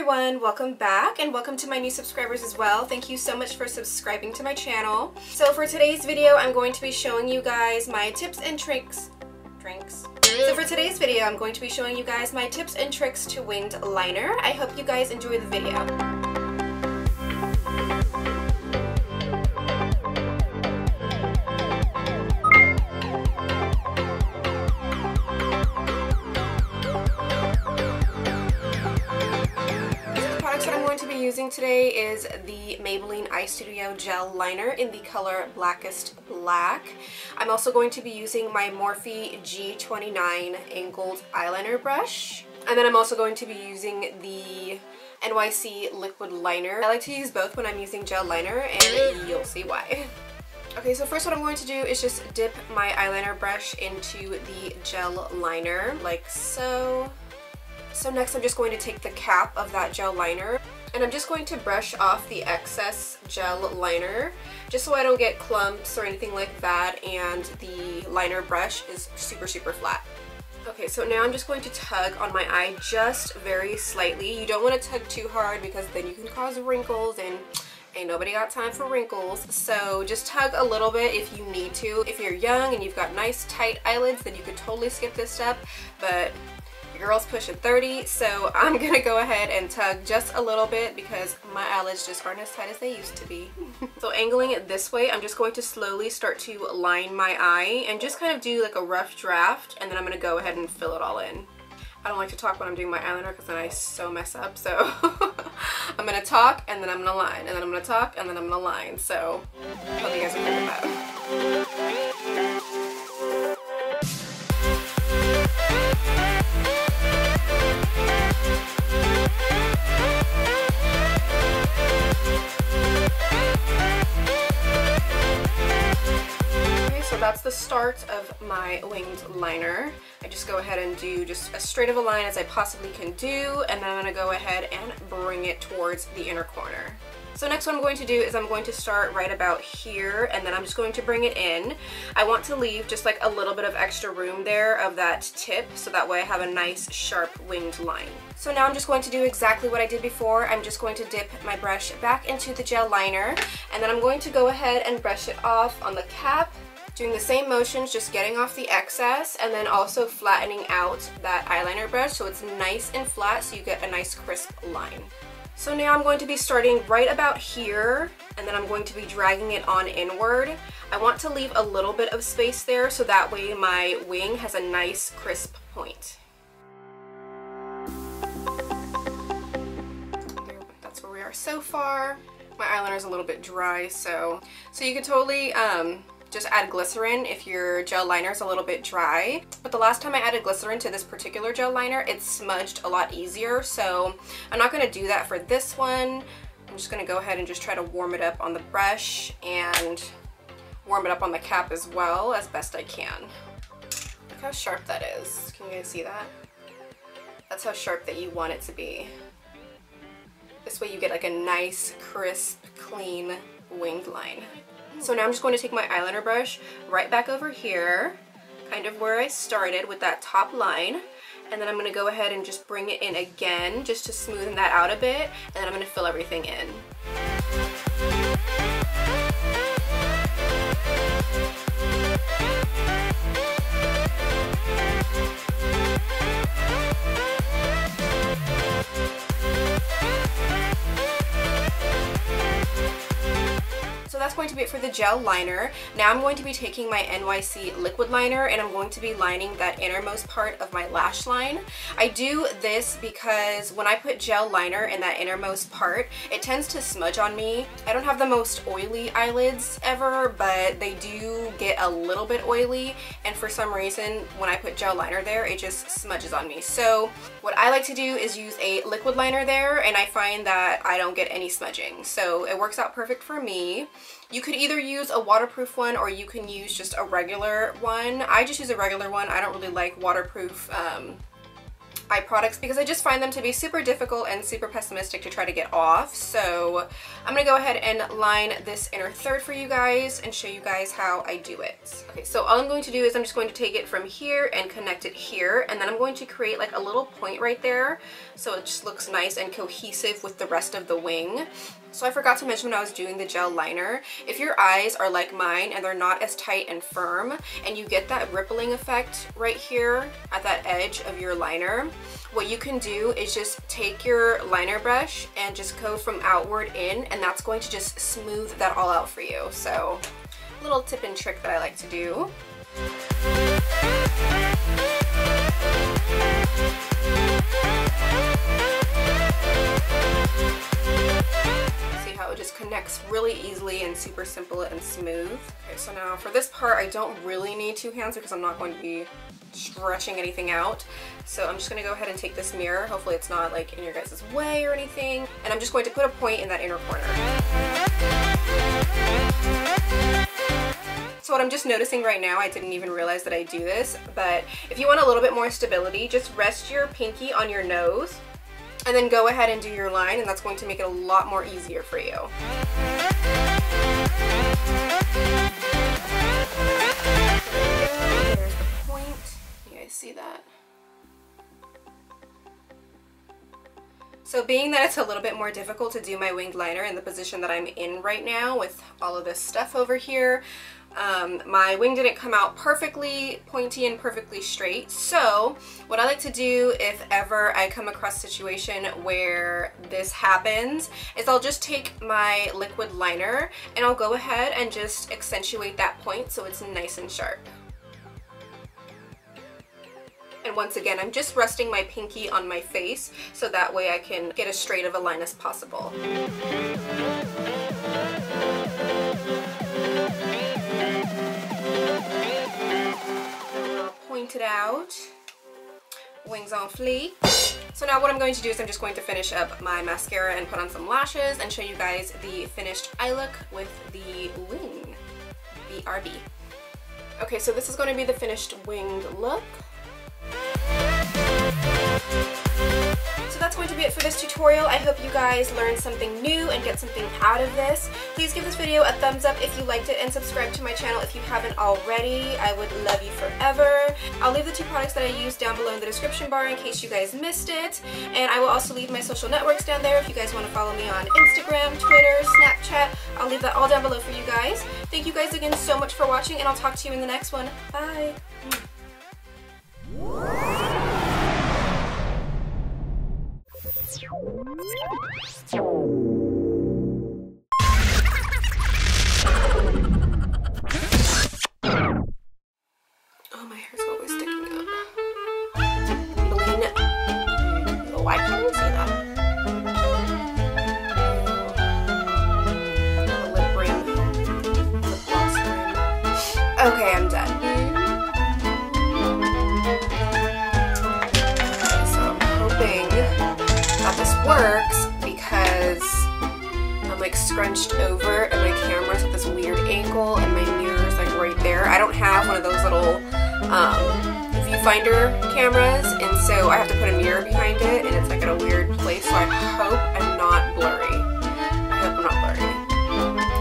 everyone, welcome back and welcome to my new subscribers as well. Thank you so much for subscribing to my channel. So for today's video, I'm going to be showing you guys my tips and tricks. So for today's video, I'm going to be showing you guys my tips and tricks to winged liner. I hope you guys enjoy the video. Using today is the Maybelline Eye Studio Gel Liner in the color Blackest Black. I'm also going to be using my Morphe G29 angled eyeliner brush. And then I'm also going to be using the NYC liquid liner. I like to use both when I'm using gel liner, and you'll see why. Okay, so first what I'm going to do is just dip my eyeliner brush into the gel liner, like so. So next I'm just going to take the cap of that gel liner, and I'm just going to brush off the excess gel liner just so I don't get clumps or anything like that, and the liner brush is super flat. Okay, so now I'm just going to tug on my eye just very slightly. You don't want to tug too hard because then you can cause wrinkles, and ain't nobody got time for wrinkles. So just tug a little bit if you need to. If you're young and you've got nice tight eyelids, then you could totally skip this step, but your girl's pushing 30, so I'm gonna go ahead and tug just a little bit because my eyelids just aren't as tight as they used to be. So angling it this way, I'm just going to slowly start to line my eye and just kind of do like a rough draft, and then I'm gonna go ahead and fill it all in. I don't like to talk when I'm doing my eyeliner because then I so mess up, so I'm gonna talk and then I'm gonna line, and then I'm gonna talk and then I'm gonna line, so I hope you guys are good with that. That's the start of my winged liner. I just go ahead and do just as straight of a line as I possibly can do, and then I'm going to go ahead and bring it towards the inner corner. So next what I'm going to do is I'm going to start right about here, and then I'm just going to bring it in. I want to leave just like a little bit of extra room there of that tip, so that way I have a nice sharp winged line. So now I'm just going to do exactly what I did before. I'm just going to dip my brush back into the gel liner, and then I'm going to go ahead and brush it off on the cap, doing the same motions, just getting off the excess and then also flattening out that eyeliner brush so it's nice and flat so you get a nice crisp line. So now I'm going to be starting right about here, and then I'm going to be dragging it on inward. I want to leave a little bit of space there so that way my wing has a nice crisp point. That's where we are so far. My eyeliner is a little bit dry, so you can totally just add glycerin if your gel liner is a little bit dry. But the last time I added glycerin to this particular gel liner, it smudged a lot easier, so I'm not going to do that for this one. I'm just going to go ahead and just try to warm it up on the brush and warm it up on the cap as well as best I can. Look how sharp that is. Can you guys see that? That's how sharp that you want it to be. This way you get like a nice, crisp, clean winged line. So now I'm just going to take my eyeliner brush right back over here, kind of where I started with that top line, and then I'm going to go ahead and just bring it in again just to smoothen that out a bit, and then I'm going to fill everything in. So that's going to be it for the gel liner. Now I'm going to be taking my NYC liquid liner, and I'm going to be lining that innermost part of my lash line. I do this because when I put gel liner in that innermost part, it tends to smudge on me. I don't have the most oily eyelids ever, but they do get a little bit oily, and for some reason when I put gel liner there, it just smudges on me. So what I like to do is use a liquid liner there, and I find that I don't get any smudging. So it works out perfect for me. You could either use a waterproof one or you can use just a regular one. I just use a regular one. I don't really like waterproof eye products because I just find them to be super difficult and super pessimistic to try to get off. So I'm gonna go ahead and line this inner third for you guys and show you guys how I do it. Okay, so all I'm going to do is I'm just going to take it from here and connect it here, and then I'm going to create like a little point right there so it just looks nice and cohesive with the rest of the wing. So I forgot to mention when I was doing the gel liner, if your eyes are like mine and they're not as tight and firm and you get that rippling effect right here at that edge of your liner, what you can do is just take your liner brush and just go from outward in, and that's going to just smooth that all out for you. So a little tip and trick that I like to do. How it just connects really easily and super simple and smooth. Okay, so now for this part I don't really need two hands because I'm not going to be stretching anything out. So I'm just going to go ahead and take this mirror, hopefully it's not like in your guys' way or anything, and I'm just going to put a point in that inner corner. So what I'm just noticing right now, I didn't even realize that I do this, but if you want a little bit more stability, just rest your pinky on your nose and then go ahead and do your line, and that's going to make it a lot more easier for you. There's the point. You guys see that? So being that it's a little bit more difficult to do my winged liner in the position that I'm in right now with all of this stuff over here, my wing didn't come out perfectly pointy and perfectly straight. So what I like to do if ever I come across a situation where this happens is I'll just take my liquid liner and I'll go ahead and just accentuate that point so it's nice and sharp. And once again, I'm just resting my pinky on my face so that way I can get as straight of a line as possible. Point it out, wings on fleek. So now what I'm going to do is I'm just going to finish up my mascara and put on some lashes and show you guys the finished eye look with the wing, BRB. Okay, so this is going to be the finished winged look. So that's going to be it for this tutorial. I hope you guys learned something new and get something out of this. Please give this video a thumbs up if you liked it and subscribe to my channel if you haven't already. I would love you forever. I'll leave the two products that I used down below in the description bar in case you guys missed it. And I will also leave my social networks down there if you guys want to follow me on Instagram, Twitter, Snapchat. I'll leave that all down below for you guys. Thank you guys again so much for watching, and I'll talk to you in the next one. Bye! Oh, my hair's always sticking up. Maybelline. Oh, I can't even see that. The lip rim. The gloss rim. Okay, I'm done. Works because I'm like scrunched over and my camera's at this weird angle and my mirror's like right there. I don't have one of those little viewfinder cameras, and so I have to put a mirror behind it and it's like at a weird place, so I hope I'm not blurry. I hope I'm not blurry.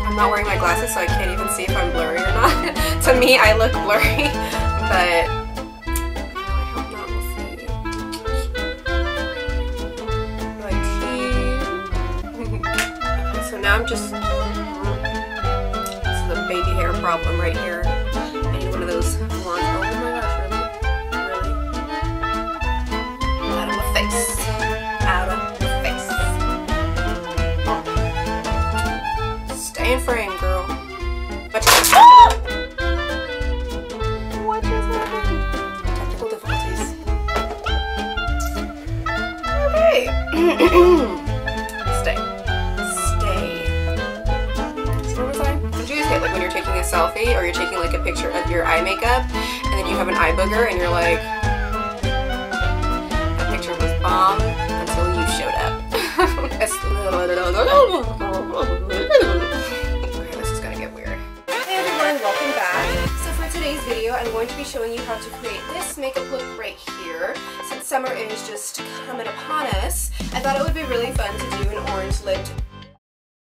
I'm not wearing my glasses so I can't even see if I'm blurry or not. To me I look blurry, but now I'm just, this is a baby hair problem right here. I need one of those ones. Oh my gosh, really? Out of my face. Out of my face. Stay in frame, girl. But what is happening? Technical difficulties. Okay. Like when you're taking a selfie or you're taking like a picture of your eye makeup and then you have an eye booger and you're like, that picture was bomb until you showed up. Okay, this is gonna get weird. Hey everyone, welcome back. So for today's video, I'm going to be showing you how to create this makeup look right here. Since summer is just coming upon us, I thought it would be really fun to do an orange lipped